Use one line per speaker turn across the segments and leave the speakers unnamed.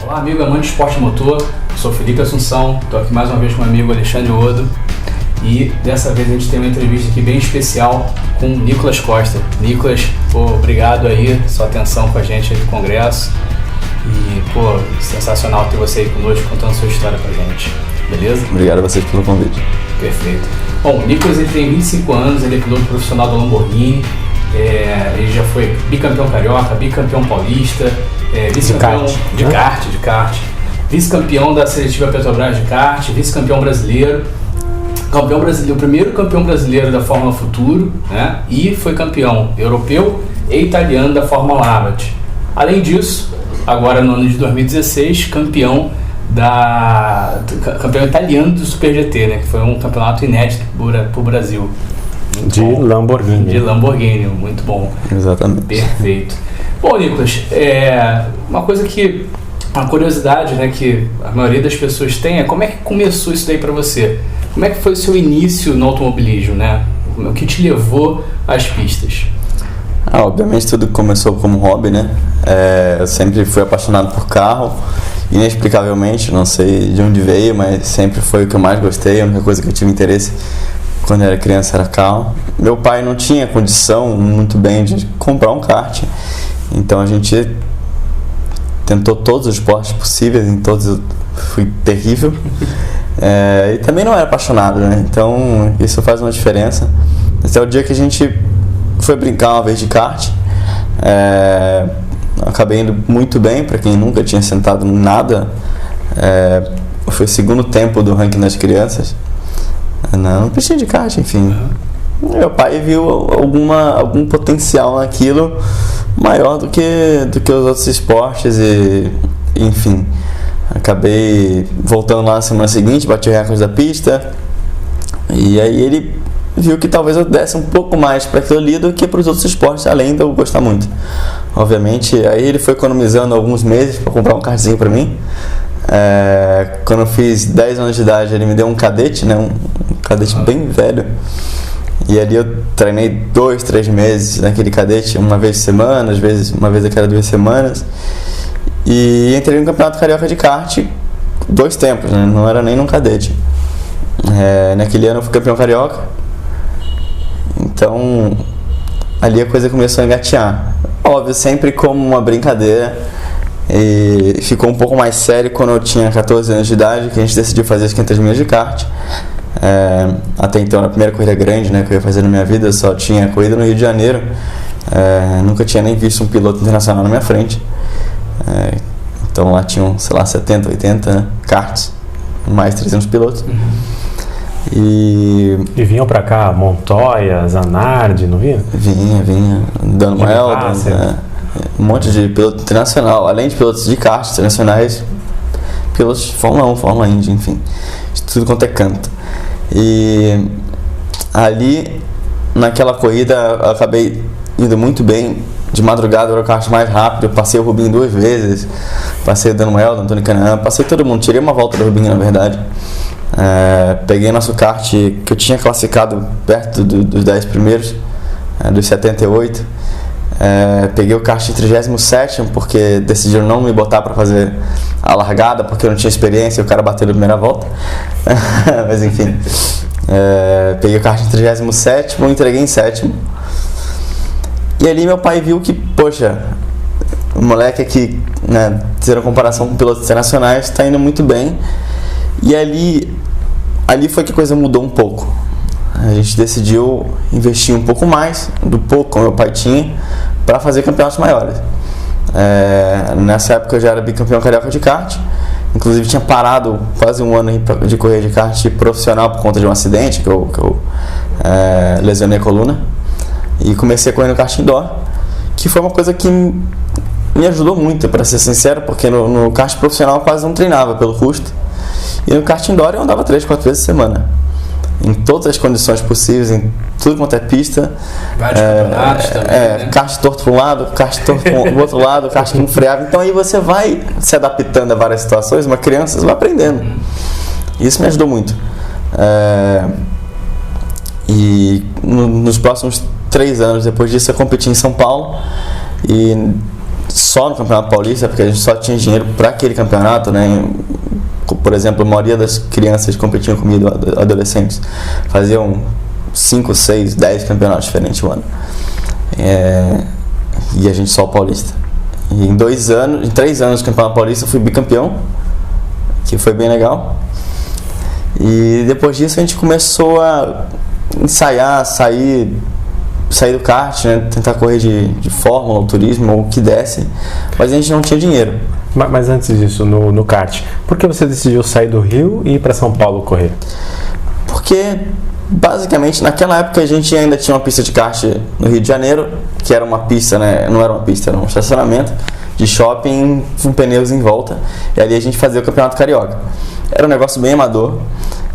Olá, amigo amante de esporte motor, sou Felipe Assunção, estou aqui mais uma vez com o meu amigo Alexandre Odo e dessa vez a gente tem uma entrevista aqui bem especial com o Nicolas Costa. Nicolas, obrigado aí, sua atenção com a gente aí no congresso e, sensacional ter você aí conosco contando sua história pra gente, beleza?
Obrigado a vocês pelo convite.
Perfeito. Bom, o Nicolas ele tem 25 anos, ele é piloto profissional da Lamborghini, ele já foi bicampeão carioca, bicampeão paulista, vice-campeão de kart, vice-campeão da seletiva Petrobras de kart, vice-campeão brasileiro, o primeiro campeão brasileiro da Fórmula Futuro, né? E foi campeão europeu e italiano da Fórmula Abarth. Além disso, agora no ano de 2016, campeão italiano do Super GT, né? Que foi um campeonato inédito para o Brasil.
De Lamborghini,
muito bom.
Exatamente.
Perfeito. Bom, Nicolas, uma curiosidade, né, que a maioria das pessoas tem é como é que começou isso daí para você? Como é que foi o seu início no automobilismo, né? O que te levou às pistas?
Obviamente tudo começou como hobby, né? Eu sempre fui apaixonado por carro, inexplicavelmente, não sei de onde veio, mas sempre foi o que eu mais gostei, a única coisa que eu tive interesse quando eu era criança era carro. Meu pai não tinha condição muito bem de comprar um kart, então a gente tentou todos os esportes possíveis, em todos eu fui terrível. E também não era apaixonado, né? Então isso faz uma diferença. Até o dia que a gente foi brincar uma vez de kart, acabei indo muito bem, para quem nunca tinha sentado em nada. Foi o segundo tempo do ranking das crianças, não piscina de kart, enfim. Meu pai viu algum potencial naquilo maior do que os outros esportes e, enfim, acabei voltando lá na semana seguinte, bati o recorde da pista e aí ele viu que talvez eu desse um pouco mais para aquilo ali do que para os outros esportes, além de eu gostar muito. Obviamente, aí ele foi economizando alguns meses para comprar um kartzinho para mim. Quando eu fiz 10 anos de idade, ele me deu um cadete, né, um cadete bem velho. E ali eu treinei 2-3 meses naquele cadete, uma vez por semana, às vezes uma vez a cada 2 semanas. E entrei no Campeonato Carioca de kart 2 tempos, né? Não era nem num cadete. Naquele ano eu fui campeão carioca. Então ali a coisa começou a engatear. Óbvio, sempre como uma brincadeira. E ficou um pouco mais sério quando eu tinha 14 anos de idade, que a gente decidiu fazer as 500 milhas de kart. Até então, na primeira corrida grande, né, que eu ia fazer na minha vida, eu só tinha corrida no Rio de Janeiro. Nunca tinha nem visto um piloto internacional na minha frente. Então lá tinham, sei lá, 70, 80, né, karts, mais 300 pilotos. E
vinham pra cá Montoya, Zanardi, não vinha?
Vinha. Dan Weldon, um monte de piloto internacional, além de pilotos de kart internacionais, pilotos de Fórmula 1, Fórmula Indy, enfim, de tudo quanto é canto. E ali, naquela corrida, eu acabei indo muito bem. De madrugada era o kart mais rápido, eu passei o Rubinho 2 vezes, passei o Dan Weldon, Antônio Canaan, passei todo mundo, tirei uma volta do Rubinho, na verdade. Peguei nosso kart que eu tinha classificado perto dos 10 primeiros, dos 78. Peguei o kart em 37º porque decidiram não me botar para fazer a largada porque eu não tinha experiência e o cara bateu na primeira volta. Mas enfim, peguei o kart em 37º, entreguei em 7º. E ali meu pai viu que, poxa, o moleque aqui, né, tendo comparação com pilotos internacionais, está indo muito bem. E ali foi que a coisa mudou um pouco. A gente decidiu investir um pouco mais do pouco que meu pai tinha para fazer campeonatos maiores. Nessa época eu já era bicampeão carioca de kart, inclusive tinha parado quase um ano de correr de kart profissional por conta de um acidente que eu lesionei a coluna e comecei a correr no kart indoor, que foi uma coisa que me ajudou muito, para ser sincero, porque no kart profissional eu quase não treinava pelo custo, e no kart indoor eu andava 3-4 vezes por semana, em todas as condições possíveis, em tudo quanto é pista.
Vários campeonatos também, né?
Kart torto para um lado, kart torto para o outro lado, kart que não freava. Então aí você vai se adaptando a várias situações, uma criança vai aprendendo. Isso me ajudou muito. E nos próximos 3 anos depois disso eu competi em São Paulo e só no Campeonato Paulista, porque a gente só tinha dinheiro para aquele campeonato, né? Por exemplo, a maioria das crianças que competiam comigo, adolescentes, faziam 5, 6, 10 campeonatos diferentes no ano. E a gente só o Paulista. E em 3 anos do Campeonato Paulista eu fui bicampeão, que foi bem legal. E depois disso a gente começou a ensaiar, sair do kart, né? Tentar correr de fórmula, ou turismo, ou o que desse, mas a gente não tinha dinheiro.
Mas antes disso, no kart, por que você decidiu sair do Rio e ir para São Paulo correr?
Porque basicamente naquela época a gente ainda tinha uma pista de kart no Rio de Janeiro, que era uma pista, né? Não era uma pista, era um estacionamento de shopping com pneus em volta, e ali a gente fazia o Campeonato Carioca. Era um negócio bem amador.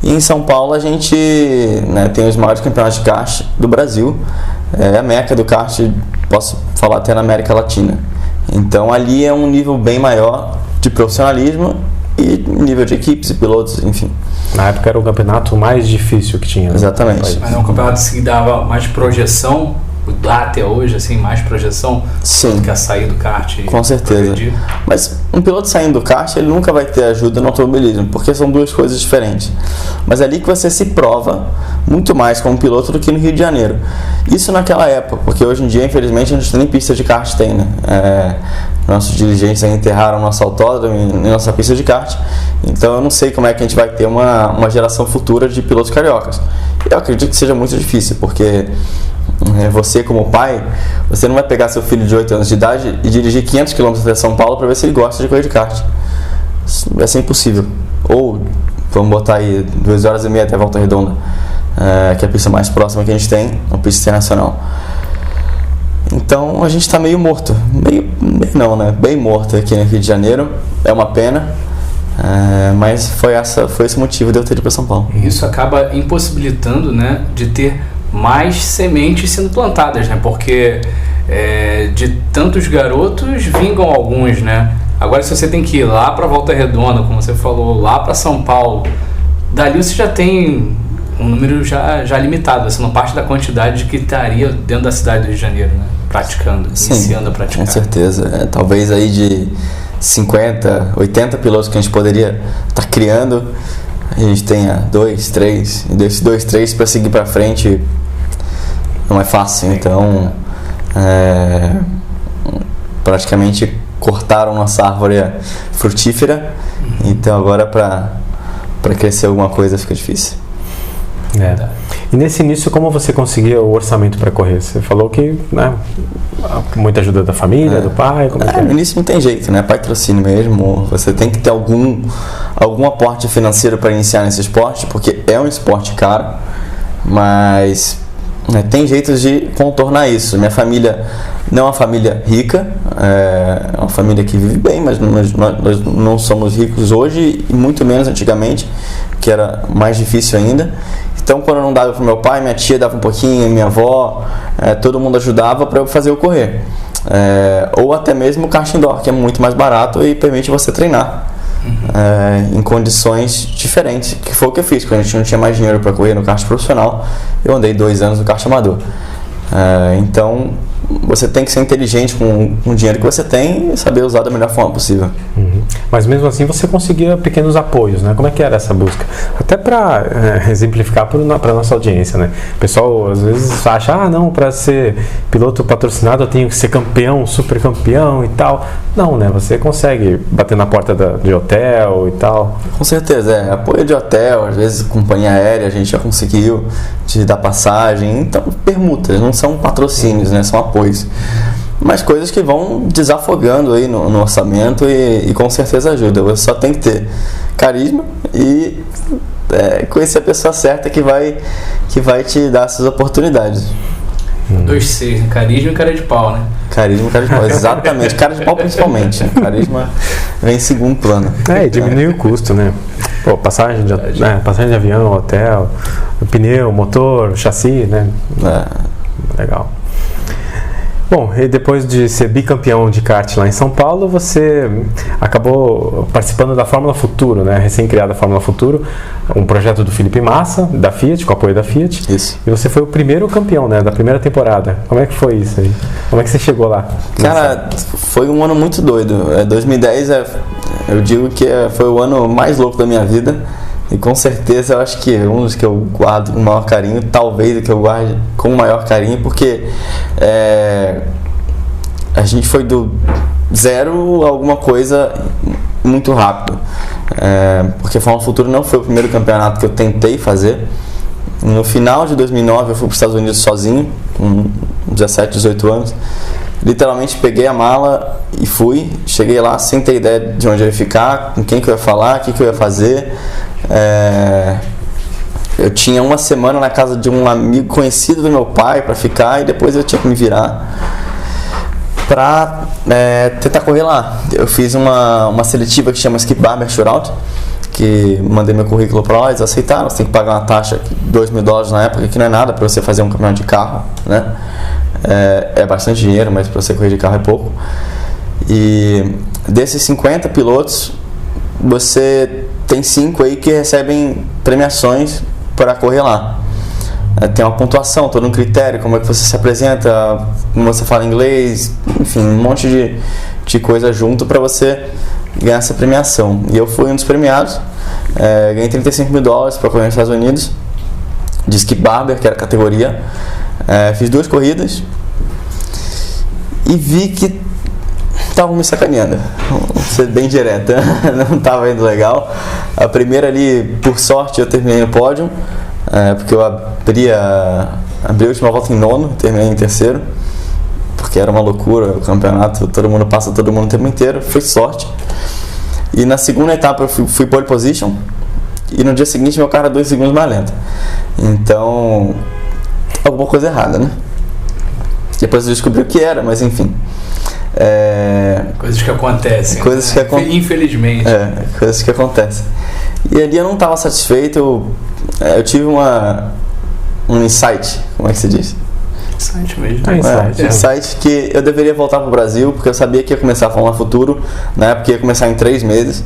E em São Paulo a gente, né, tem os maiores campeonatos de kart do Brasil, é a meca do kart, posso falar até na América Latina. Então ali é um nível bem maior de profissionalismo e nível de equipes e pilotos, enfim.
Na época era o campeonato mais difícil que tinha.
Exatamente.
Mas é um campeonato que dava mais projeção, dá até hoje, assim, mais projeção.
Sim.
Do que a sair do kart.
Com certeza. Mas um piloto saindo do kart, ele nunca vai ter ajuda no automobilismo, porque são duas coisas diferentes. Mas é ali que você se prova muito mais como piloto do que no Rio de Janeiro. Isso naquela época, porque hoje em dia, infelizmente, a gente nem pista de kart tem, né? Nossos dirigentes enterraram nosso autódromo e nossa pista de kart. Então eu não sei como é que a gente vai ter uma geração futura de pilotos cariocas. Eu acredito que seja muito difícil, porque você como pai, você não vai pegar seu filho de 8 anos de idade e dirigir 500 km até São Paulo para ver se ele gosta de correr de kart. Isso vai ser impossível. Ou vamos botar aí 2 horas e meia até Volta Redonda, que é a pista mais próxima que a gente tem, uma pista internacional. Então a gente está meio morto, meio não, né? Bem morto aqui no Rio de Janeiro. É uma pena, mas foi esse motivo de eu ter ido para São Paulo.
Isso acaba impossibilitando, né, de ter mais sementes sendo plantadas, né? Porque de tantos garotos vingam alguns, né? Agora, se você tem que ir lá para Volta Redonda, como você falou, lá para São Paulo, dali você já tem um número já limitado, você não parte da quantidade que estaria dentro da cidade do Rio de Janeiro, né? Praticando,
sim,
iniciando a praticar.
Com certeza. Talvez aí de 50, 80 pilotos que a gente poderia estar criando, a gente tenha 2, 3, e desses 2, 3 para seguir para frente não é fácil. Então praticamente cortaram nossa árvore frutífera. Então agora para crescer alguma coisa fica difícil.
E nesse início, como você conseguia o orçamento para correr? Você falou que, né, muita ajuda da família, do pai, como
no início não tem jeito, né? Patrocínio mesmo. Você tem que ter algum aporte financeiro para iniciar nesse esporte, porque é um esporte caro, mas tem jeitos de contornar isso. Minha família não é uma família rica, é uma família que vive bem, mas nós não somos ricos hoje e muito menos antigamente, que era mais difícil ainda. Então, quando eu não dava para meu pai, minha tia dava um pouquinho, minha avó, todo mundo ajudava para eu fazer o correr. Ou até mesmo o kart indoor, que é muito mais barato e permite você treinar em condições diferentes, que foi o que eu fiz. Quando a gente não tinha mais dinheiro para correr no kart profissional, eu andei 2 anos no kart amador. Então, você tem que ser inteligente com o dinheiro que você tem e saber usar da melhor forma possível.
Mas mesmo assim você conseguia pequenos apoios, né? Como é que era essa busca? Até para exemplificar para a nossa audiência, né? O pessoal às vezes acha, não, para ser piloto patrocinado eu tenho que ser campeão, super campeão e tal. Não, né? Você consegue bater na porta de hotel e tal.
Com certeza, apoio de hotel, às vezes companhia aérea a gente já conseguiu de dar passagem. Então, permutas, não são patrocínios, né? São apoios. Mas coisas que vão desafogando aí no orçamento e com certeza ajuda. Você só tem que ter carisma e conhecer a pessoa certa que vai te dar essas oportunidades.
2 Cs, carisma e cara de pau, né?
Carisma e cara de pau, exatamente. Cara de pau principalmente. Carisma vem em segundo plano.
E diminui o custo, né? Pô, passagem de avião, hotel, pneu, motor, chassi, né? Legal. Bom, e depois de ser bicampeão de kart lá em São Paulo, você acabou participando da Fórmula Futuro, né? Recém-criada Fórmula Futuro, um projeto do Felipe Massa, da Fiat, com apoio da Fiat.
Isso.
E você foi o primeiro campeão, né? Da primeira temporada. Como é que foi isso aí? Como é que você chegou lá?
Cara, foi um ano muito doido. 2010, eu digo que foi o ano mais louco da minha vida. E com certeza eu acho que um dos que eu guardo com o maior carinho, talvez o que eu guarde com o maior carinho, porque a gente foi do zero a alguma coisa muito rápido. Porque a Fórmula Futuro não foi o primeiro campeonato que eu tentei fazer. No final de 2009 eu fui para os Estados Unidos sozinho, com 17, 18 anos. Literalmente peguei a mala e fui. Cheguei lá sem ter ideia de onde eu ia ficar, com quem que eu ia falar, o que eu ia fazer. Eu tinha uma semana na casa de um amigo conhecido do meu pai para ficar, e depois eu tinha que me virar para tentar correr lá. Eu fiz uma seletiva que chama Skip Barber Shootout, que mandei meu currículo para lá, eles aceitaram. Você tem que pagar uma taxa de $2.000 na época, que não é nada para você fazer um campeonato de carro, né? É bastante dinheiro, mas para você correr de carro é pouco. E desses 50 pilotos, você tem 5 aí que recebem premiações para correr lá. Tem uma pontuação, todo um critério, como é que você se apresenta, como você fala inglês, enfim, um monte de coisa junto para você ganhar essa premiação. E eu fui um dos premiados, ganhei $35.000 para correr nos Estados Unidos, de Skip Barber, que era a categoria. Fiz 2 corridas e vi que estavam me sacaneando, vou ser bem direta, não estava indo legal. A primeira ali, por sorte, eu terminei no pódio, porque eu abri a última volta em 9º, terminei em 3º, porque era uma loucura o campeonato, todo mundo passa todo mundo o tempo inteiro, foi sorte. E na segunda etapa eu fui pole position, e no dia seguinte meu carro era 2 segundos mais lento. Então, alguma coisa errada, né? Depois eu descobri o que era, mas enfim.
Coisas que acontecem.
Coisas que
infelizmente.
Coisas que acontecem. E ali eu não estava satisfeito, eu tive um insight, como é que se diz?
Insight mesmo.
Insight que eu deveria voltar para o Brasil, porque eu sabia que ia começar a Fórmula Futuro, na época ia começar em 3 meses,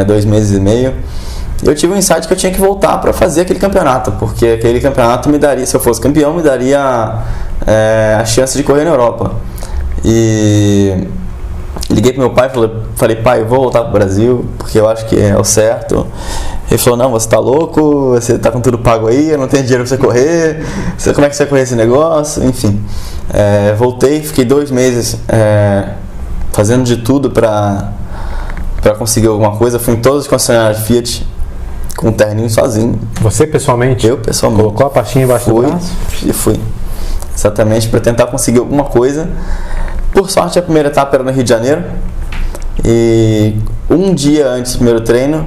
2 meses e meio. Eu tive um insight que eu tinha que voltar para fazer aquele campeonato, porque aquele campeonato me daria, se eu fosse campeão, me daria a chance de correr na Europa. E liguei pro meu pai e falei, pai, eu vou voltar pro Brasil, porque eu acho que é o certo. Ele falou, não, você tá louco, você tá com tudo pago aí, eu não tenho dinheiro pra você correr, como é que você vai correr esse negócio? Enfim, voltei, fiquei 2 meses fazendo de tudo pra conseguir alguma coisa. Fui em todas as concessionárias Fiat com um terninho sozinho.
Você pessoalmente?
Eu pessoalmente.
Colocou a pastinha embaixo do braço?
Fui. Exatamente, para tentar conseguir alguma coisa. Por sorte, a primeira etapa era no Rio de Janeiro. E um dia antes do primeiro treino,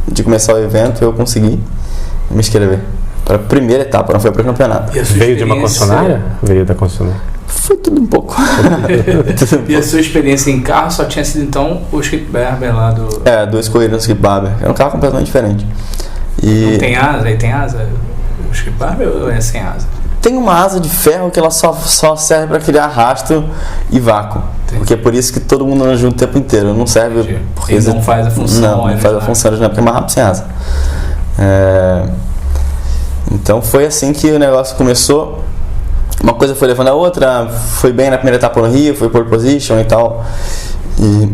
de começar o evento, eu consegui me inscrever para a primeira etapa, não foi para o campeonato.
Veio de uma concessionária? Veio da concessionária.
Foi tudo um pouco.
E a sua experiência em carro só tinha sido então o Skip Barber lá do...
2 corridas no Skip Barber. Era um carro completamente diferente. E...
Não tem asa? Aí tem asa? O Skip Barber ou é sem asa?
Tem uma asa de ferro que ela só serve para criar arrasto e vácuo. Entendi. Porque é por isso que todo mundo anda junto o tempo inteiro. Não serve... Porque
não faz a função.
Não faz a função original, porque é mais rápido sem asa. Então foi assim que o negócio começou. Uma coisa foi levando a outra. Foi bem na primeira etapa no Rio, foi pole position e tal. E,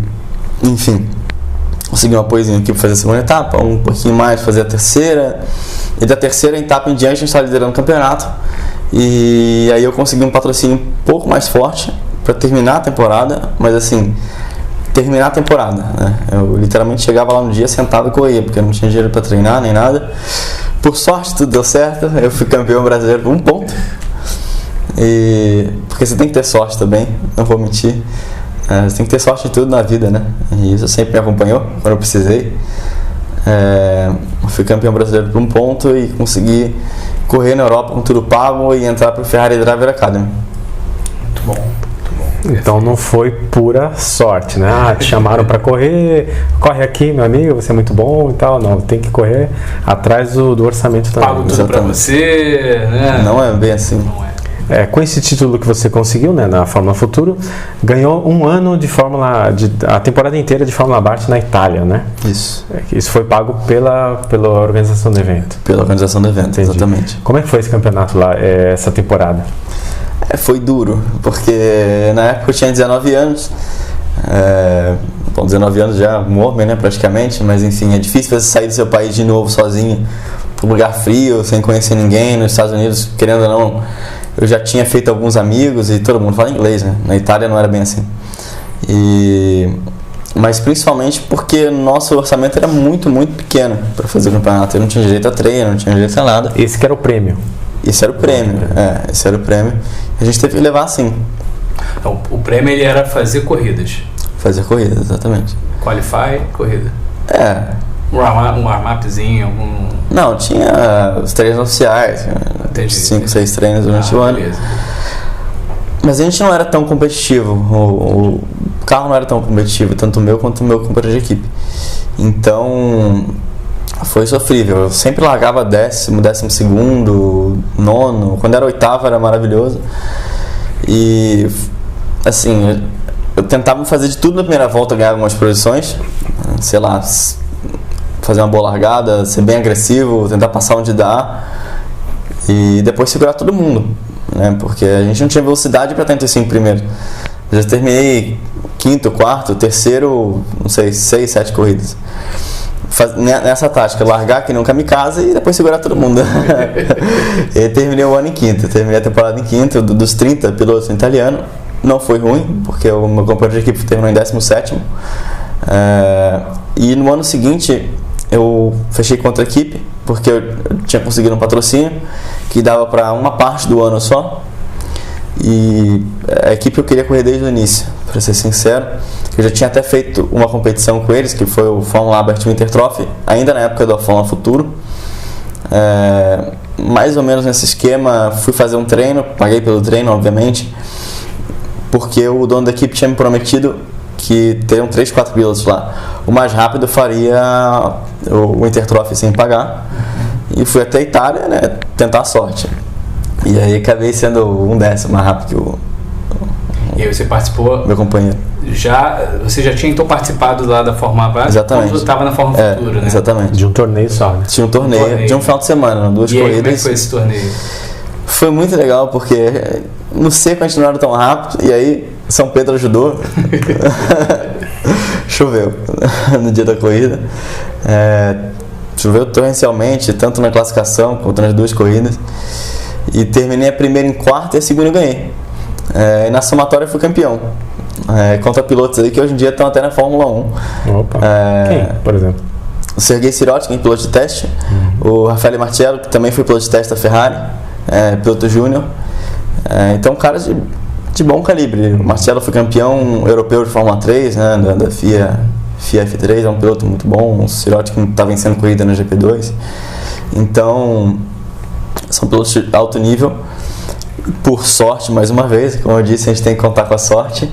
enfim, consegui um apoiozinho aqui para fazer a segunda etapa, um pouquinho mais para fazer a terceira. E da terceira etapa em diante a gente estava liderando o campeonato. E aí eu consegui um patrocínio um pouco mais forte para terminar a temporada, mas assim, terminar a temporada, né? Eu literalmente chegava lá no dia, sentado e corria, porque eu não tinha dinheiro para treinar nem nada. Por sorte tudo deu certo, eu fui campeão brasileiro por 1 ponto. Porque você tem que ter sorte também, não vou mentir. Você tem que ter sorte em tudo na vida, né? E isso sempre me acompanhou quando eu precisei. Eu fui campeão brasileiro por 1 ponto e consegui correr na Europa com tudo pago e entrar para o Ferrari Driver Academy.
Muito bom.
Então não foi pura sorte, né? Te chamaram para correr, corre aqui, meu amigo, você é muito bom e tal. Não, tem que correr atrás do orçamento também.
Pago tudo para você, né?
Não é bem assim.
Não é.
com esse título que você conseguiu, né, na Fórmula Futuro, ganhou um ano a temporada inteira de Fórmula Bart na Itália, né?
Isso.
Isso foi pago pela organização do evento.
Pela organização do evento, entendi. Exatamente.
Como é que foi esse campeonato lá, essa temporada?
Foi duro, porque na época eu tinha 19 anos. 19 anos já, um homem, né, praticamente, mas enfim, é difícil você sair do seu país de novo sozinho, para um lugar frio, sem conhecer ninguém. Nos Estados Unidos, querendo ou não, eu já tinha feito alguns amigos e todo mundo fala inglês, né? Na Itália não era bem assim. Mas principalmente porque o nosso orçamento era muito, muito pequeno para fazer o campeonato. Eu não tinha direito a treino, não tinha direito a nada.
Esse que era o prêmio?
Esse era o prêmio, esse era o prêmio. A gente teve que levar assim.
Então, o prêmio ele era fazer corridas.
Fazer corrida, exatamente.
Qualify, corrida. Um warm-upzinho,
Não, tinha os treinos oficiais. 5, 6 treinos durante o ano.
Beleza.
Mas a gente não era tão competitivo. O carro não era tão competitivo, tanto o meu quanto o meu companheiro de equipe. Então, foi sofrível. Eu sempre largava 10º, 12º, 9º. Quando era 8º era maravilhoso. E, assim, eu tentava fazer de tudo na primeira volta, ganhar algumas posições. Sei lá, fazer uma boa largada, ser bem agressivo, tentar passar onde dá. E depois segurar todo mundo, né? Porque a gente não tinha velocidade para estar entre os 5 primeiros. Eu já terminei 5º, 4º, 3º, não sei, 6, 7 corridas. Nessa tática, largar que nem um kamikaze e depois segurar todo mundo. E terminei o ano em 5º, terminei a temporada em 5º, dos 30 pilotos italianos. Não foi ruim, porque o meu companheiro de equipe terminou em 17º. E no ano seguinte eu fechei com outra equipe, porque eu tinha conseguido um patrocínio que dava para uma parte do ano só. E a equipe eu queria correr desde o início, para ser sincero. Eu já tinha até feito uma competição com eles, que foi o Fórmula Albert Winter Trophy, ainda na época da Fórmula Futuro. Mais ou menos nesse esquema, fui fazer um treino, paguei pelo treino, obviamente, porque o dono da equipe tinha me prometido que teriam 3, 4 pilotos lá. O mais rápido faria o Winter Trophy sem pagar. E fui até a Itália, né, tentar a sorte. E aí acabei sendo 1/10 mais rápido que o
E aí você participou...
meu companheiro.
Você já tinha então participado lá da Fórmula Bart?
Exatamente.
Quando estava na Fórmula Futura, né?
Exatamente.
De um torneio só, né?
Tinha um torneio de um final de semana, 2 corridas.
Como é que foi esse torneio?
Foi muito legal, porque no seco a gente não era tão rápido, e aí São Pedro ajudou. Choveu no dia da corrida. Choveu torrencialmente, tanto na classificação quanto nas 2 corridas. E terminei a primeira em 4º e a segunda eu ganhei. E na somatória eu fui campeão. Contra pilotos aí que hoje em dia estão até na Fórmula 1.
Opa. Quem, por exemplo?
O Sergei Sirotkin, piloto de teste. O Raffaele Marcello, que também foi piloto de teste da Ferrari, piloto júnior. Então, caras de bom calibre. O Marcello foi campeão europeu de Fórmula 3, né, da FIA F3, é um piloto muito bom. O Sirotkin está vencendo corrida na GP2. Então, são pilotos de alto nível. Por sorte, mais uma vez, como eu disse, a gente tem que contar com a sorte.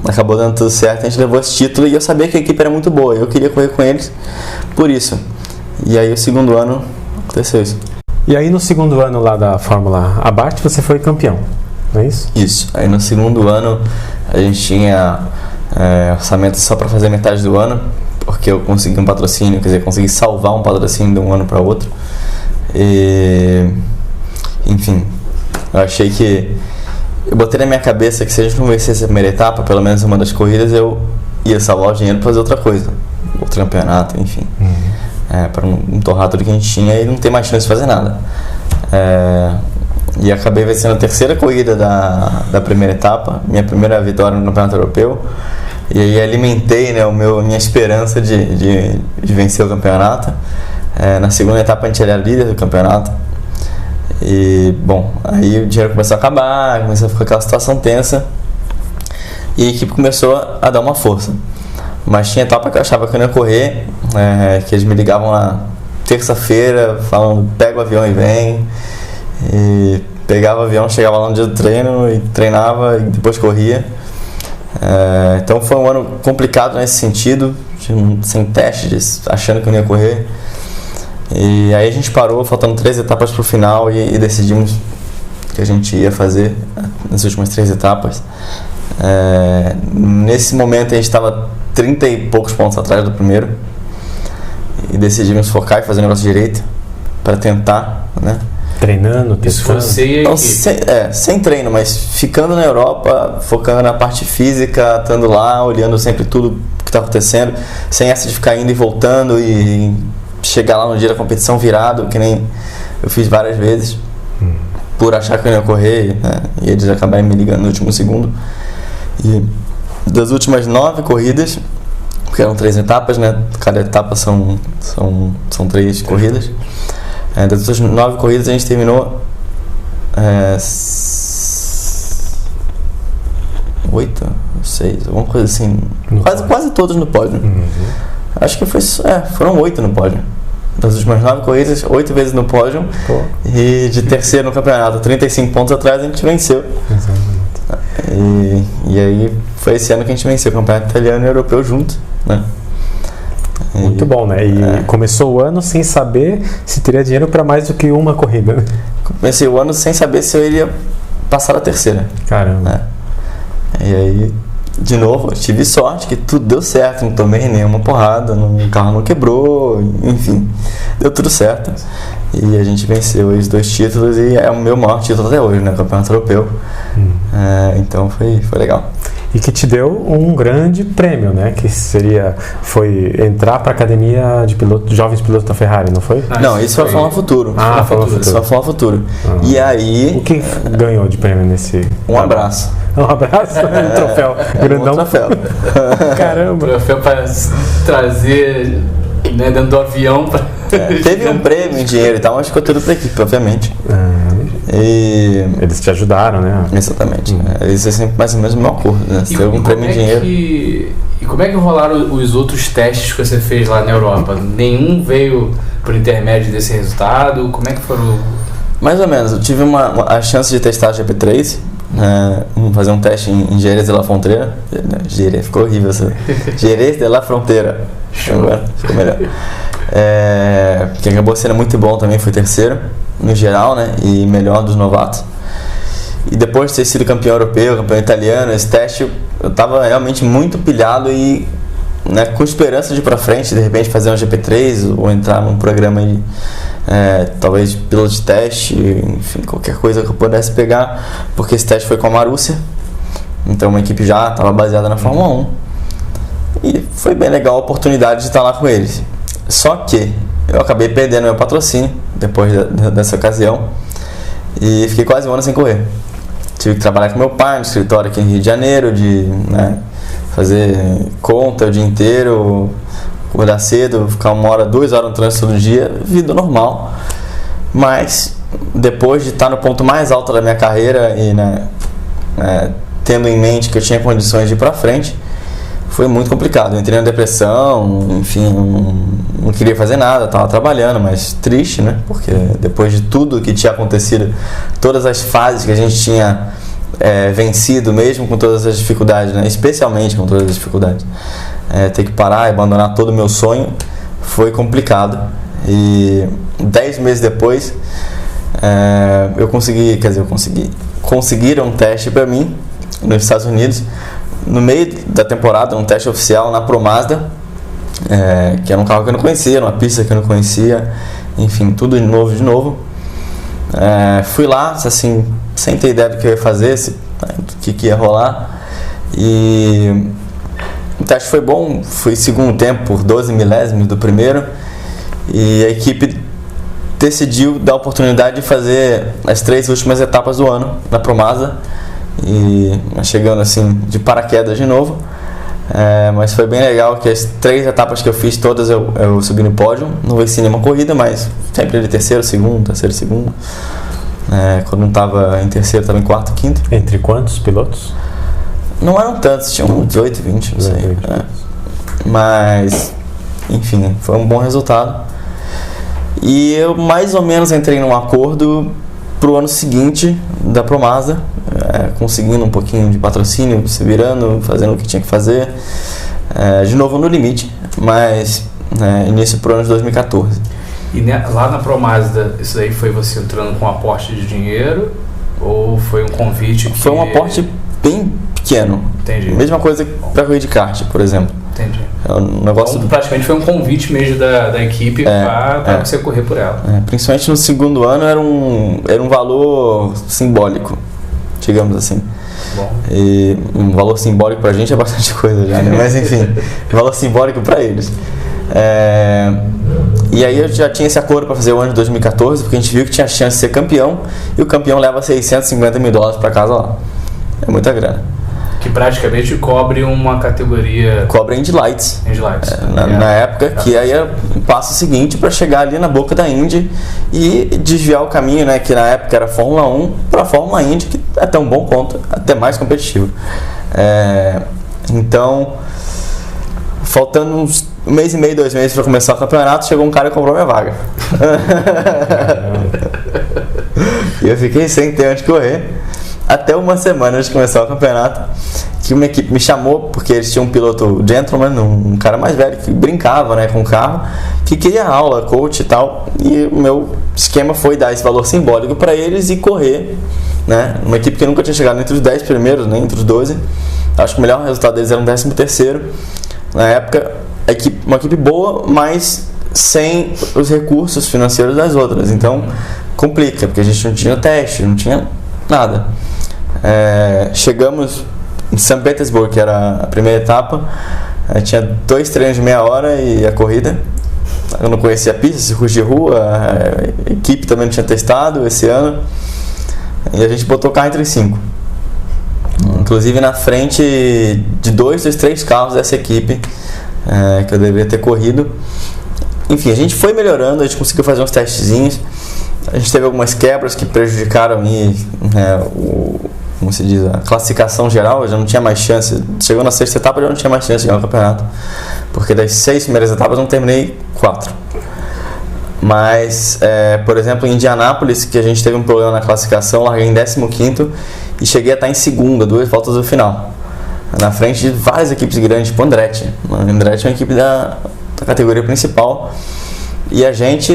Acabou dando tudo certo, a gente levou esse título e eu sabia que a equipe era muito boa. Eu queria correr com eles por isso. E aí, o segundo ano, aconteceu isso.
E aí, no segundo ano lá da Fórmula Abarth, você foi campeão, não é isso?
Isso. Aí, no segundo ano, a gente tinha orçamento só para fazer metade do ano, porque eu consegui um patrocínio, quer dizer, consegui salvar um patrocínio de um ano para outro. Enfim, eu achei que... Eu botei na minha cabeça que se a gente não vencesse a primeira etapa, pelo menos uma das corridas, eu ia salvar o dinheiro para fazer outra coisa. Outro campeonato, enfim. Para não torrar tudo que a gente tinha e não ter mais chance de fazer nada. E acabei vencendo a terceira corrida da primeira etapa, minha primeira vitória no Campeonato Europeu. E aí alimentei, né, minha esperança de vencer o campeonato. Na segunda etapa a gente era líder do campeonato. E, bom, aí o dinheiro começou a acabar, começou a ficar aquela situação tensa. E a equipe começou a dar uma força. Mas tinha etapa que eu achava que eu não ia correr, que eles me ligavam na terça-feira falando, pega o avião e vem. E pegava o avião, chegava lá no dia do treino e treinava e depois corria. Então foi um ano complicado nesse sentido, sem testes, achando que eu não ia correr. E aí a gente parou, faltando 3 etapas para o final e decidimos que a gente ia fazer nas últimas 3 etapas. Nesse momento a gente estava 30 e poucos pontos atrás do primeiro e decidimos focar e fazer o negócio direito para tentar, né?
Treinando,
Isso
testando.
você
Então, sem treino, mas ficando na Europa, focando na parte física, estando lá, olhando sempre tudo que está acontecendo, sem essa de ficar indo e voltando e chegar lá no dia da competição virado, que nem eu fiz várias vezes, por achar que eu ia correr, né? E eles acabaram me ligando no último segundo. E das últimas 9 corridas, porque eram 3 etapas, né? Cada etapa são 3 corridas. Das outras 9 corridas a gente terminou 8, 6, alguma coisa assim, quase todos no pódio. Acho que foram 8 no pódio. Das últimas 9 corridas, 8 vezes no pódio. E de terceiro no campeonato, 35 pontos atrás, a gente venceu. E aí foi esse ano que a gente venceu o campeonato italiano e europeu junto, né?
Muito bom, né? E começou o ano sem saber se teria dinheiro para mais do que uma corrida, né?
Comecei o ano sem saber se eu iria passar a terceira.
Caramba.
Né? E aí, de novo, eu tive sorte que tudo deu certo, não tomei nenhuma porrada, o carro não quebrou, enfim, deu tudo certo. E a gente venceu os 2 títulos e é o meu maior título até hoje, né? Campeonato europeu. Então foi legal.
E que te deu um grande prêmio, né? Que foi entrar para a academia de jovens pilotos da Ferrari, não foi?
Não, isso foi a Fórmula Futuro. Isso foi a Fórmula Futuro. E aí...
O que ganhou de prêmio nesse...
Um abraço.
Um abraço? Um troféu grandão?
Um troféu.
Caramba.
Troféu para trazer, né, dentro do avião.
Teve um prêmio em dinheiro e tal, mas ficou tudo para a equipe, obviamente. E...
Eles te ajudaram, né?
Exatamente. Isso é sempre mais ou menos o meu acordo, né? Se tem algum prêmio em dinheiro.
E como é que rolaram os outros testes que você fez lá na Europa? Nenhum veio por intermédio desse resultado? Como é que foram?
Mais ou menos. Eu tive a chance de testar a GP3, fazer um teste em Jerez de la Fronteira. Jerez, ficou horrível essa. Jerez de la Fronteira. Agora ficou melhor. Que acabou sendo muito bom também, foi terceiro no geral, né? E melhor dos novatos. E depois de ter sido campeão europeu, campeão italiano, esse teste eu estava realmente muito pilhado e, né, com esperança de ir para frente, de repente fazer um GP3 ou entrar num programa de talvez piloto de teste, enfim, qualquer coisa que eu pudesse pegar, porque esse teste foi com a Marussia, então uma equipe já estava baseada na Fórmula 1 e foi bem legal a oportunidade de estar lá com eles. Só que eu acabei perdendo meu patrocínio depois dessa ocasião e fiquei quase um ano sem correr. Tive que trabalhar com meu pai no escritório aqui no Rio de Janeiro, fazer conta o dia inteiro, acordar cedo, ficar 1 hora, 2 horas no trânsito todo dia, vida normal. Mas depois de estar no ponto mais alto da minha carreira e tendo em mente que eu tinha condições de ir para frente, foi muito complicado. Eu entrei na depressão, enfim, não queria fazer nada, estava trabalhando, mas triste, né? Porque depois de tudo que tinha acontecido, todas as fases que a gente tinha vencido, mesmo com todas as dificuldades, né? Especialmente com todas as dificuldades, ter que parar e abandonar todo o meu sonho foi complicado. E 10 meses depois, conseguiram um teste para mim nos Estados Unidos, no meio da temporada, um teste oficial na Pro Mazda, que era um carro que eu não conhecia, uma pista que eu não conhecia, enfim, tudo de novo. Fui lá, assim, sem ter ideia do que eu ia fazer, do que ia rolar, e o teste foi bom, fui segundo tempo por 12 milésimos do primeiro, e a equipe decidiu dar a oportunidade de fazer as 3 últimas etapas do ano na Pro Mazda, e chegando assim de paraquedas de novo, mas foi bem legal que as 3 etapas que eu fiz todas eu subi no pódio, não venci nenhuma corrida, mas sempre de terceiro, segundo. Quando não estava em terceiro, estava em quarto, quinto.
Entre quantos pilotos?
Não eram tantos, tinham 18, 20, não sei. Mas, enfim, foi um bom resultado. E eu mais ou menos entrei num acordo pro ano seguinte da Pro Mazda, conseguindo um pouquinho de patrocínio, se virando, fazendo o que tinha que fazer, de novo no limite, mas início pro ano de 2014.
E lá na Pro Mazda, isso daí foi você entrando com um aporte de dinheiro? Ou foi um convite que...
Foi um aporte bem pequeno.
Entendi.
Mesma coisa para correr de kart, por exemplo.
Entendi.
É um negócio...
Então, praticamente foi um convite mesmo da equipe para você correr por ela.
Principalmente no segundo ano era um valor simbólico, digamos assim.
Bom.
E um valor simbólico pra gente é bastante coisa já, né? Mas enfim, valor simbólico pra eles. E aí eu já tinha esse acordo para fazer o ano de 2014, porque a gente viu que tinha chance de ser campeão, e o campeão leva $650 mil para casa lá. É muita grana.
Que praticamente cobre uma categoria...
Cobre Indy Lights.
Indy Lights.
Na época, que aí é o passo seguinte para chegar ali na boca da Indy e desviar o caminho, né? Que na época era Fórmula 1 para Fórmula Indy, que é até um bom ponto, até mais competitivo. Então, faltando uns 1 mês e meio, 2 meses para começar o campeonato, chegou um cara e comprou minha vaga. E eu fiquei sem ter onde correr. Até uma semana antes de começar o campeonato, que uma equipe me chamou, porque eles tinham um piloto gentleman, um cara mais velho, que brincava, né, com o carro, que queria aula, coach e tal, e o meu esquema foi dar esse valor simbólico para eles e correr, né, uma equipe que nunca tinha chegado entre os 10 primeiros, nem entre os 12, acho que o melhor resultado deles era um 13º, na época, uma equipe boa, mas sem os recursos financeiros das outras, então complica, porque a gente não tinha teste, não tinha nada. Chegamos em São Petersburgo, que era a primeira etapa, tinha 2 treinos de meia hora e a corrida. Eu não conhecia a pista, circuito de rua, a equipe também não tinha testado esse ano, e a gente botou o carro entre 5, inclusive na frente de 2 dos 3 carros dessa equipe, que eu deveria ter corrido. Enfim, a gente foi melhorando, a gente conseguiu fazer uns testezinhos. A gente teve algumas quebras que prejudicaram como se diz, a classificação geral. Eu já não tinha mais chance. Chegou na 6ª etapa, eu já não tinha mais chance de ganhar o campeonato, porque das 6 primeiras etapas eu não terminei 4. Mas, por exemplo, em Indianápolis, que a gente teve um problema na classificação, larguei em 15º e cheguei a estar em segunda, 2 voltas do final, na frente de várias equipes grandes, tipo Andretti. Andretti é uma equipe da categoria principal. E a gente,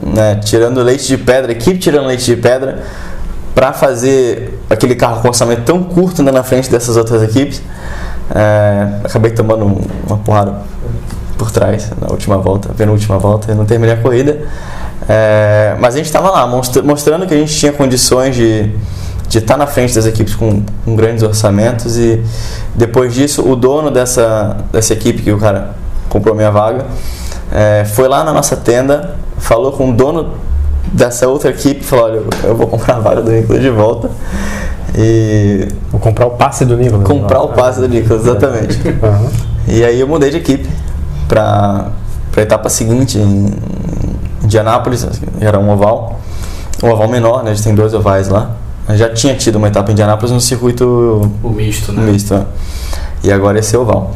né, tirando leite de pedra, equipe tirando leite de pedra, para fazer aquele carro com orçamento tão curto, né, na frente dessas outras equipes, acabei tomando uma porrada por trás na última volta, penúltima volta, e não terminei a corrida. Mas a gente estava lá, mostrando que a gente tinha condições de estar na frente das equipes com grandes orçamentos. E depois disso, o dono dessa equipe, que o cara comprou minha vaga, foi lá na nossa tenda, falou com o dono dessa outra equipe, falou: olha, eu vou comprar a vaga do Nicolas de volta e...
Vou comprar o passe do Nicolas.
Comprar o passe do Nicolas, exatamente.
Uhum.
E aí eu mudei de equipe para a etapa seguinte, em Indianápolis, era um oval menor, né? A gente tem 2 ovais lá. Eu já tinha tido uma etapa em Indianápolis no circuito...
O misto, né?
Misto, E agora esse é oval.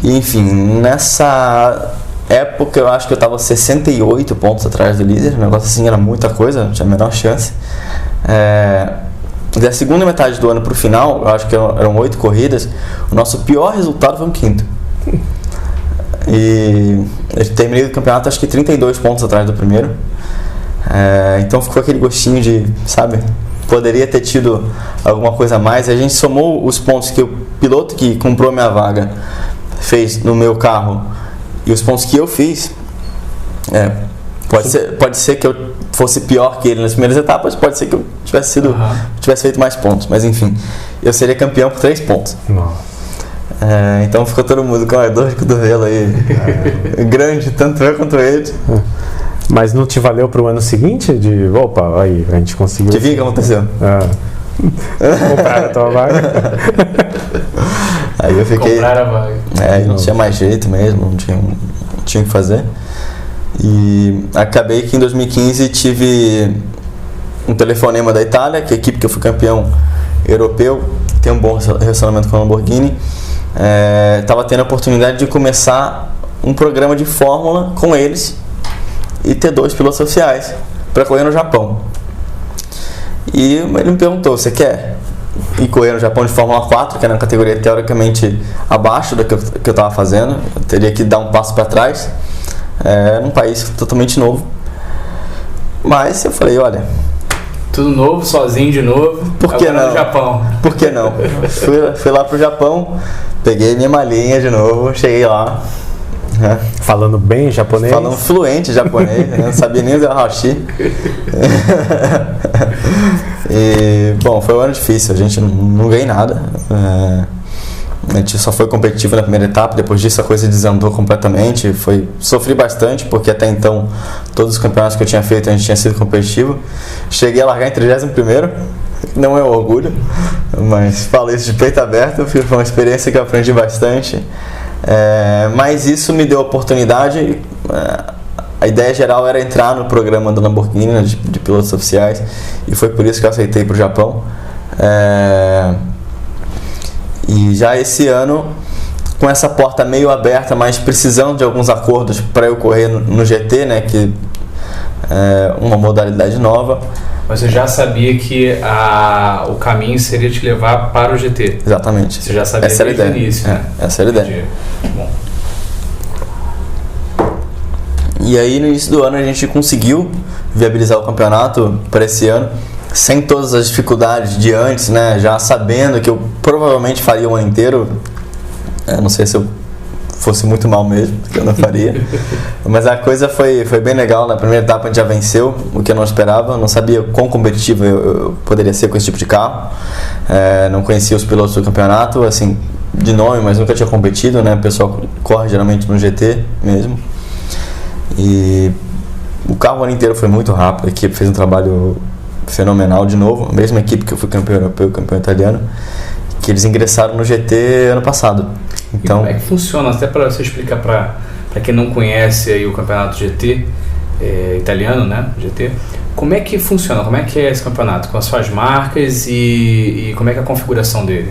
E, enfim, nessa época eu acho que eu estava 68 pontos atrás do líder, um negócio assim, era muita coisa, não tinha a menor chance. Da segunda metade do ano para o final, eu acho que eram 8 corridas, o nosso pior resultado foi um 5º. E eu terminei o campeonato acho que 32 pontos atrás do primeiro. Então ficou aquele gostinho de, sabe, poderia ter tido alguma coisa a mais. A gente somou os pontos que o piloto que comprou minha vaga fez no meu carro e os pontos que eu fiz. Pode ser que eu fosse pior que ele nas primeiras etapas, pode ser que eu tivesse feito mais pontos, mas enfim, eu seria campeão por 3 pontos. Então ficou todo mundo com a dor de cotovelo aí, grande, tanto eu quanto ele.
Mas não te valeu para o ano seguinte? Opa, aí, a gente conseguiu.
Adivinha o que aconteceu?
Compraram a tua vaga.
Aí eu fiquei.
Compraram a vaga.
Não tinha mais jeito mesmo, não tinha o que fazer. E acabei que em 2015 tive um telefonema da Itália, que é a equipe que eu fui campeão europeu, tem um bom relacionamento com a Lamborghini. Estava tendo a oportunidade de começar um programa de Fórmula com eles e ter 2 pilotos oficiais para correr no Japão. E ele me perguntou: você quer ir correr no Japão de Fórmula 4, que era uma categoria teoricamente abaixo da que eu estava fazendo, eu teria que dar um passo para trás, num país totalmente novo. Mas eu falei: olha,
Tudo novo, sozinho de novo.
Por que não?
No Japão.
Por que não? Fui lá pro Japão, peguei minha malinha de novo, cheguei lá.
Falando bem japonês?
Falando fluente japonês, não sabia nem usar hashi. E, bom, foi um ano difícil, a gente não ganhei nada. A gente só foi competitivo na primeira etapa, depois disso a coisa desandou completamente. Sofri bastante, porque até então todos os campeonatos que eu tinha feito a gente tinha sido competitivo. Cheguei a largar em 31º, não é um orgulho, mas falo isso de peito aberto, foi uma experiência que eu aprendi bastante. Mas isso me deu a oportunidade. A ideia geral era entrar no programa da Lamborghini, né, de pilotos oficiais, e foi por isso que eu aceitei para o Japão. E já esse ano, com essa porta meio aberta, mas precisando de alguns acordos para eu correr no GT, né, que é uma modalidade nova.
Você já sabia que o caminho seria te levar para o GT?
Exatamente.
Você já sabia desde o início, né?
Essa era a ideia.
Bom.
E aí, no início do ano, a gente conseguiu viabilizar o campeonato para esse ano, sem todas as dificuldades de antes, né? Já sabendo que eu provavelmente faria o ano inteiro. Não sei se eu fosse muito mal mesmo, que eu não faria. Mas a coisa foi bem legal. Na primeira etapa a gente já venceu, o que eu não esperava. Não sabia quão competitivo eu poderia ser com esse tipo de carro. Não conhecia os pilotos do campeonato, assim, de nome, mas nunca tinha competido, né? O pessoal corre geralmente no GT mesmo. E o carro o ano inteiro foi muito rápido. A equipe fez um trabalho fenomenal de novo. A mesma equipe que eu fui campeão europeu, campeão italiano, que eles ingressaram no GT ano passado. Então,
e como é que funciona? Até para você explicar para quem não conhece aí o campeonato GT italiano, né? GT. Como é que funciona? Como é que é esse campeonato? Com as suas marcas e como é que é a configuração dele?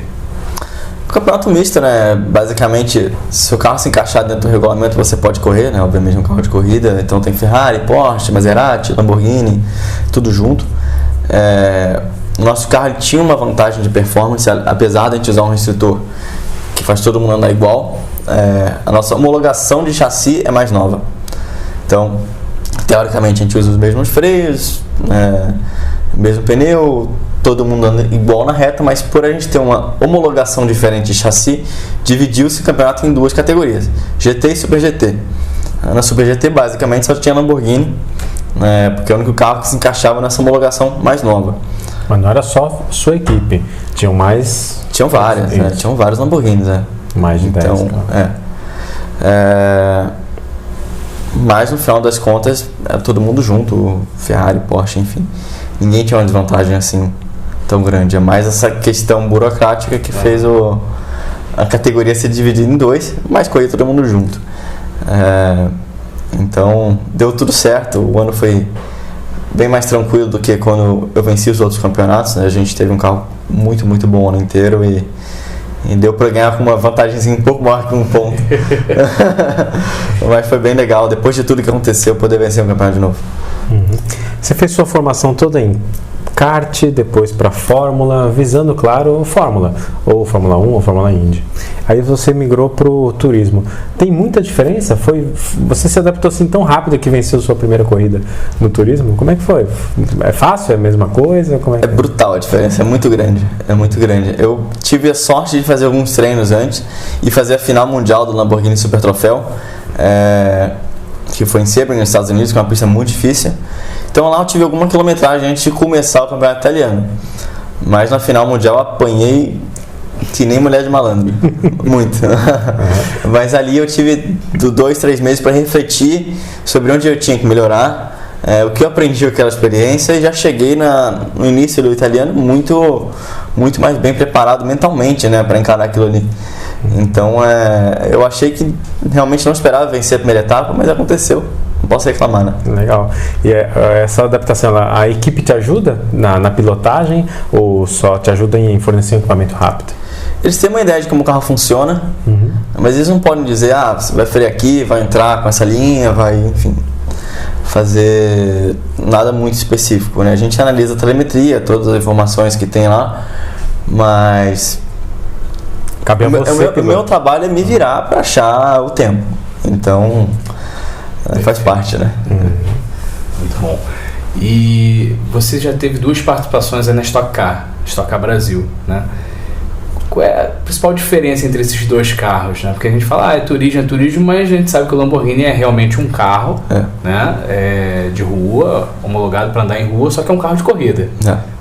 O campeonato misto, né? Basicamente, se o carro se encaixar dentro do regulamento, você pode correr, né? Obviamente é um carro de corrida, então tem Ferrari, Porsche, Maserati, Lamborghini, tudo junto. O nosso carro tinha uma vantagem de performance, apesar de a gente usar um restritor que faz todo mundo andar igual. A nossa homologação de chassi é mais nova. Então, teoricamente, a gente usa os mesmos freios, mesmo pneu, todo mundo anda igual na reta, mas por a gente ter uma homologação diferente de chassi, dividiu-se o campeonato em duas categorias, GT e Super GT. Na Super GT, basicamente, só tinha Lamborghini, porque é o único carro que se encaixava nessa homologação mais nova.
Mas não era só sua equipe, tinham mais...
Tinham várias, tinham vários Lamborghinis,
Mais de 10.
Então, mas no final das contas, era todo mundo junto, Ferrari, Porsche, enfim. Ninguém tinha uma desvantagem assim tão grande. É mais essa questão burocrática que fez a categoria ser dividida em dois, mas corria todo mundo junto. Então, deu tudo certo. O ano foi bem mais tranquilo do que quando eu venci os outros campeonatos, né? A gente teve um carro muito, muito bom o ano inteiro e deu para ganhar com uma vantagemzinha um pouco maior que um ponto. Mas foi bem legal, depois de tudo que aconteceu, poder vencer um campeonato de novo.
Você fez sua formação toda em kart, depois para Fórmula, visando, claro, Fórmula, ou Fórmula 1 ou Fórmula Indy. Aí você migrou para o turismo. Tem muita diferença? Você se adaptou assim tão rápido que venceu sua primeira corrida no turismo? Como é que foi? É fácil? É a mesma coisa?
É brutal a diferença, é muito grande. Eu tive a sorte de fazer alguns treinos antes e fazer a final mundial do Lamborghini Super Troféu, que foi em Sebring, nos Estados Unidos, que é uma pista muito difícil. Então lá eu tive alguma quilometragem antes de começar o campeonato italiano. Mas na final mundial eu apanhei que nem mulher de malandro. Muito. Mas ali eu tive 2-3 meses para refletir sobre onde eu tinha que melhorar, o que eu aprendi com aquela experiência, e já cheguei no início do italiano muito, muito mais bem preparado mentalmente, né, para encarar aquilo ali. Então eu achei que realmente não esperava vencer a primeira etapa, mas aconteceu. Não posso reclamar, né?
Legal. E essa adaptação, a equipe te ajuda na pilotagem ou só te ajuda em fornecer um equipamento rápido?
Eles têm uma ideia de como o carro funciona, mas eles não podem dizer, você vai frear aqui, vai entrar com essa linha, vai, enfim, fazer nada muito específico, né? A gente analisa a telemetria, todas as informações que tem lá, mas
cabe a você,
o meu trabalho é me virar para achar o tempo. Então, faz parte, né?
Muito bom. E você já teve 2 participações aí na Stock Car Brasil, né? Qual é a principal diferença entre esses 2 carros, né? Porque a gente fala, é turismo, mas a gente sabe que o Lamborghini é realmente um carro, né? De rua, homologado para andar em rua, só que é um carro de corrida.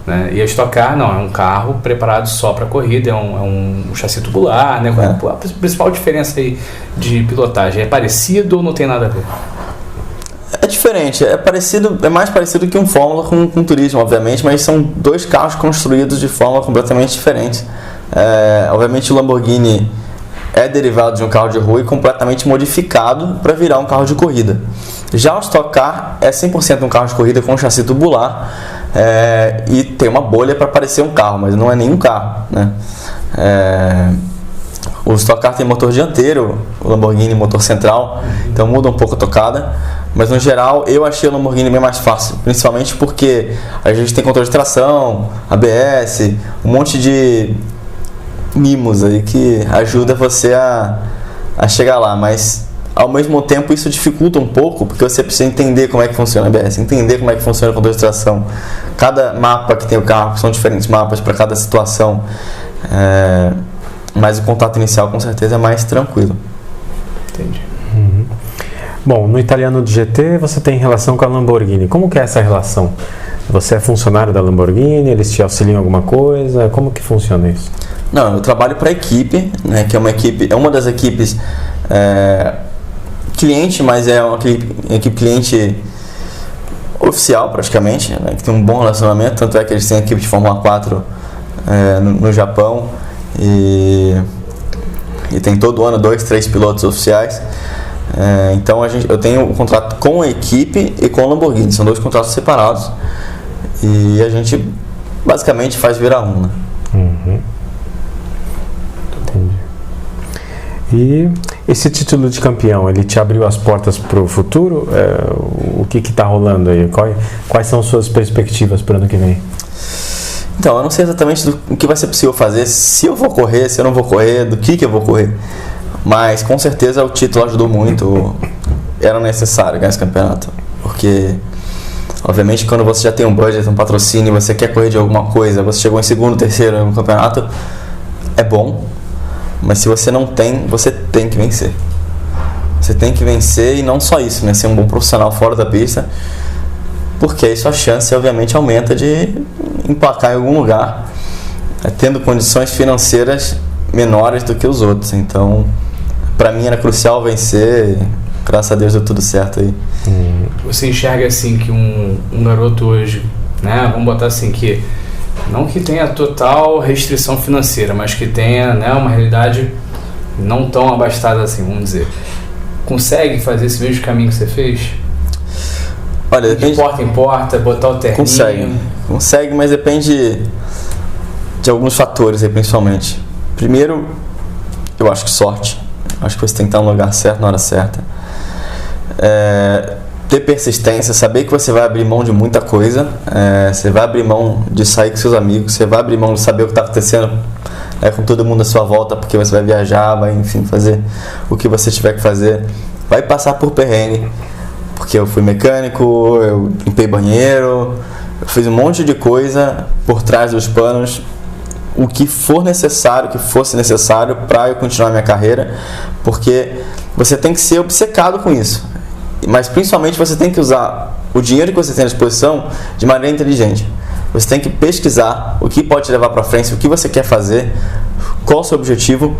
Né? E a Stock Car não, é um carro preparado só para corrida, é um chassi tubular, né? A principal diferença aí de pilotagem, é parecido ou não tem nada a ver?
É diferente, é mais parecido que um Fórmula com turismo, obviamente, mas são 2 carros construídos de forma completamente diferente. Obviamente o Lamborghini é derivado de um carro de rua e completamente modificado para virar um carro de corrida. Já o Stock Car é 100% um carro de corrida com chassi tubular e tem uma bolha para parecer um carro, mas não é nenhum carro, né? O Stock Car tem motor dianteiro, o Lamborghini motor central, então muda um pouco a tocada, mas no geral eu achei o Lamborghini bem mais fácil, principalmente porque a gente tem controle de tração, ABS, um monte de mimos aí que ajuda você a chegar lá, mas ao mesmo tempo isso dificulta um pouco, porque você precisa entender como é que funciona a ABS, entender como é que funciona o controle de tração. Cada mapa que tem o carro, são diferentes mapas para cada situação, mas o contato inicial com certeza é mais tranquilo.
Entendi.
Bom, no Italiano do GT você tem relação com a Lamborghini. Como que é essa relação? Você é funcionário da Lamborghini, eles te auxiliam em alguma coisa? Como que funciona isso?
Não, eu trabalho para a equipe, né, que é uma das equipes cliente, mas é uma equipe cliente oficial praticamente, né, que tem um bom relacionamento, tanto é que eles têm a equipe de Fórmula 4 no Japão e tem todo ano 2, 3 pilotos oficiais. Então eu tenho um contrato com a equipe e com a Lamborghini, são 2 contratos separados e a gente basicamente faz virar um, né?
Entendi. E esse título de campeão, ele te abriu as portas para o futuro? O que está rolando aí? Quais são suas perspectivas para o ano que vem?
Então, eu não sei exatamente o que vai ser possível fazer, se eu vou correr, se eu não vou correr, do que eu vou correr. Mas com certeza o título ajudou muito, era necessário ganhar esse campeonato. Porque, obviamente, quando você já tem um budget, um patrocínio, você quer correr de alguma coisa, você chegou em segundo, terceiro no campeonato, é bom. Mas se você não tem, você tem que vencer. Você tem que vencer e não só isso, né? Ser um bom profissional fora da pista, porque aí sua chance, obviamente, aumenta de emplacar em algum lugar, tendo condições financeiras menores do que os outros. Então, para mim era crucial vencer e, graças a Deus deu tudo certo aí.
Você enxerga assim que um garoto hoje, né? Vamos botar assim que não que tenha total restrição financeira, mas que tenha, né, uma realidade não tão abastada assim, vamos dizer. Consegue fazer esse mesmo caminho que você fez?
Olha, depende...
De porta em porta, botar o terninho?
Consegue, mas depende de alguns fatores aí, principalmente. Primeiro, eu acho que sorte. Acho que você tem que estar no lugar certo, na hora certa. Ter persistência, saber que você vai abrir mão de muita coisa, você vai abrir mão de sair com seus amigos, você vai abrir mão de saber o que está acontecendo com todo mundo à sua volta, porque você vai viajar, vai, enfim, fazer o que você tiver que fazer, vai passar por perrengue, porque eu fui mecânico, eu limpei banheiro, eu fiz um monte de coisa por trás dos panos, o que for necessário, que fosse necessário para eu continuar minha carreira, porque você tem que ser obcecado com isso. Mas principalmente você tem que usar o dinheiro que você tem à disposição de maneira inteligente. Você tem que pesquisar o que pode te levar para frente, o que você quer fazer, qual o seu objetivo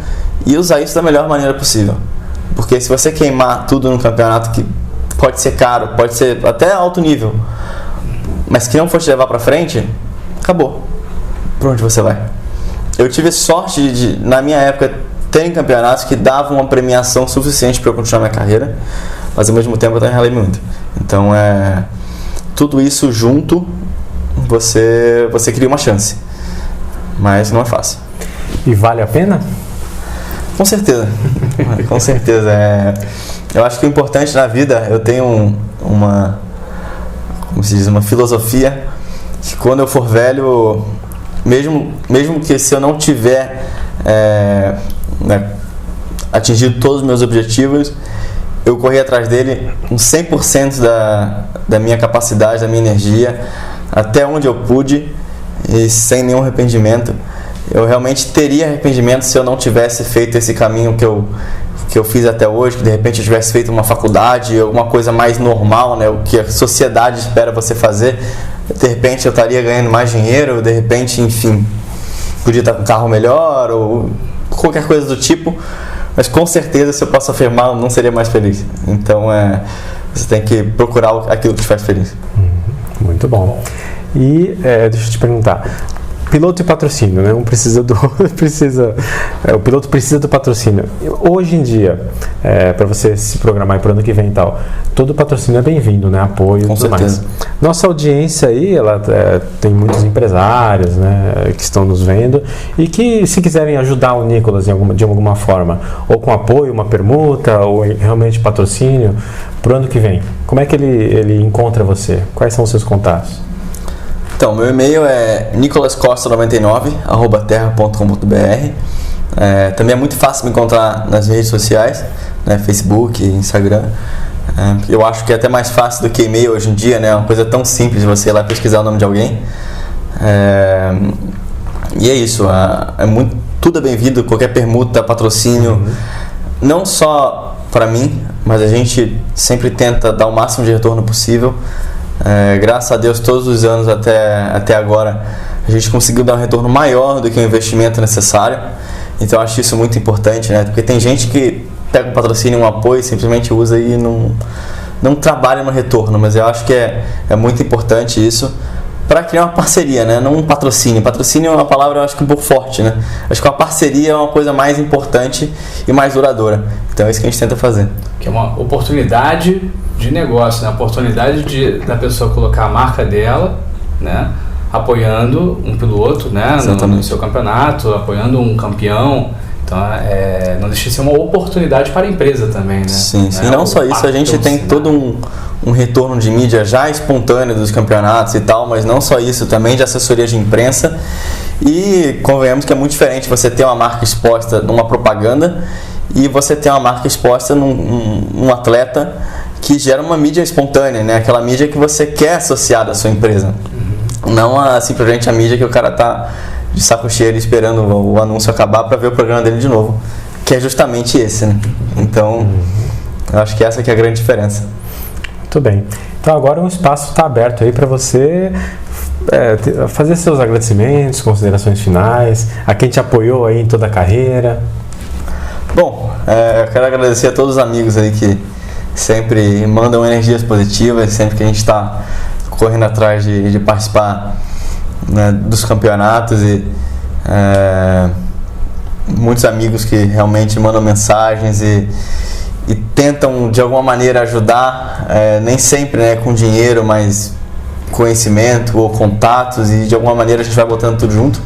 e usar isso da melhor maneira possível. Porque se você queimar tudo num campeonato que pode ser caro, pode ser até alto nível, mas que não for te levar para frente, acabou. Para onde você vai? Eu tive sorte de, na minha época, ter campeonatos que davam uma premiação suficiente para eu continuar minha carreira, mas ao mesmo tempo eu também ralei muito. Então, tudo isso junto, você cria uma chance. Mas não é fácil.
E vale a pena?
Com certeza. Com certeza. Eu acho que o importante na vida, eu tenho uma filosofia que quando eu for velho, mesmo que se eu não tiver atingido todos os meus objetivos, eu corri atrás dele com 100% da minha capacidade, da minha energia, até onde eu pude e sem nenhum arrependimento. Eu realmente teria arrependimento se eu não tivesse feito esse caminho que eu fiz até hoje, que de repente eu tivesse feito uma faculdade, alguma coisa mais normal, né, o que a sociedade espera você fazer. De repente eu estaria ganhando mais dinheiro, de repente, enfim, podia estar com um carro melhor ou qualquer coisa do tipo, mas com certeza, se eu posso afirmar, eu não seria mais feliz. Então você tem que procurar aquilo que te faz feliz.
Muito bom. E deixa eu te perguntar, piloto e patrocínio, né? O piloto precisa do patrocínio. Hoje em dia, para você se programar para o ano que vem e tal, todo patrocínio é bem-vindo, né? Apoio e tudo mais. Nossa audiência aí, ela tem muitos empresários, né, que estão nos vendo e que, se quiserem ajudar o Nicolas de alguma forma, ou com apoio, uma permuta, ou realmente patrocínio, para o ano que vem, como é que ele encontra você? Quais são os seus contatos?
Então, meu e-mail é nicolascosta99@terra.com.br. Também é muito fácil me encontrar nas redes sociais, né, Facebook, Instagram. Eu acho que é até mais fácil do que e-mail hoje em dia, né? É uma coisa tão simples de você ir lá pesquisar o nome de alguém. E é isso, tudo é bem-vindo, qualquer permuta, patrocínio, não só para mim, mas a gente sempre tenta dar o máximo de retorno possível. Graças a Deus, todos os anos até agora, a gente conseguiu dar um retorno maior do que o investimento necessário. Então, eu acho isso muito importante, né? Porque tem gente que pega um patrocínio, um apoio, simplesmente usa e não trabalha no retorno. Mas eu acho que é muito importante isso para criar uma parceria, né? Não um patrocínio. Patrocínio é uma palavra, eu acho que um pouco forte, né? Acho que uma parceria é uma coisa mais importante e mais duradoura. Então, é isso que a gente tenta fazer.
Que é uma oportunidade de negócio, né? A oportunidade da pessoa colocar a marca dela, né, apoiando um piloto, né, no seu campeonato, apoiando um campeão. Então, não deixa de ser uma oportunidade para a empresa também, né?
Sim, sim. E não só isso, a gente tem todo um retorno de mídia já espontâneo dos campeonatos e tal, mas não só isso, também de assessoria de imprensa. E convenhamos que é muito diferente você ter uma marca exposta numa propaganda e você ter uma marca exposta num atleta que gera uma mídia espontânea, né? Aquela mídia que você quer associar à sua empresa. Não simplesmente a mídia que o cara tá de saco cheio esperando o anúncio acabar para ver o programa dele de novo, que é justamente esse, né? Então, eu acho que essa que é a grande diferença.
Muito bem. Então agora o espaço está aberto aí para você fazer seus agradecimentos, considerações finais, a quem te apoiou aí em toda a carreira.
Bom, eu quero agradecer a todos os amigos aí que sempre mandam energias positivas, sempre que a gente está correndo atrás de participar, né, dos campeonatos e muitos amigos que realmente mandam mensagens e tentam de alguma maneira ajudar, nem sempre, né, com dinheiro, mas conhecimento ou contatos, e de alguma maneira a gente vai botando tudo junto.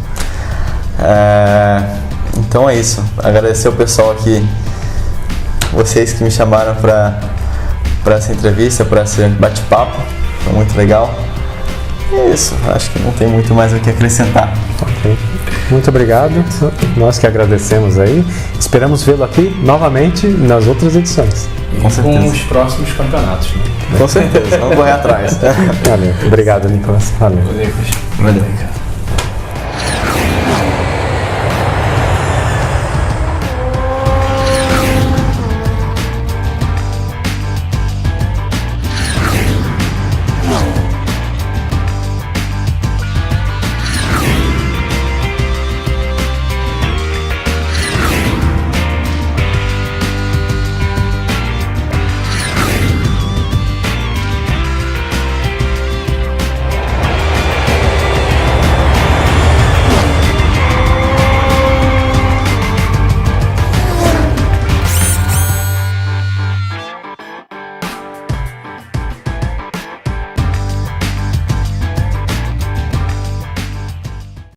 Então é isso, agradecer o pessoal aqui, vocês que me chamaram para essa entrevista, para esse bate-papo, foi muito legal. E é isso, acho que não tem muito mais o que acrescentar.
Ok. Muito obrigado, nós que agradecemos aí, esperamos vê-lo aqui novamente nas outras edições.
Com os próximos campeonatos, né?
Com certeza, vamos correr atrás.
Valeu, obrigado, Nicolas. Valeu.
Valeu.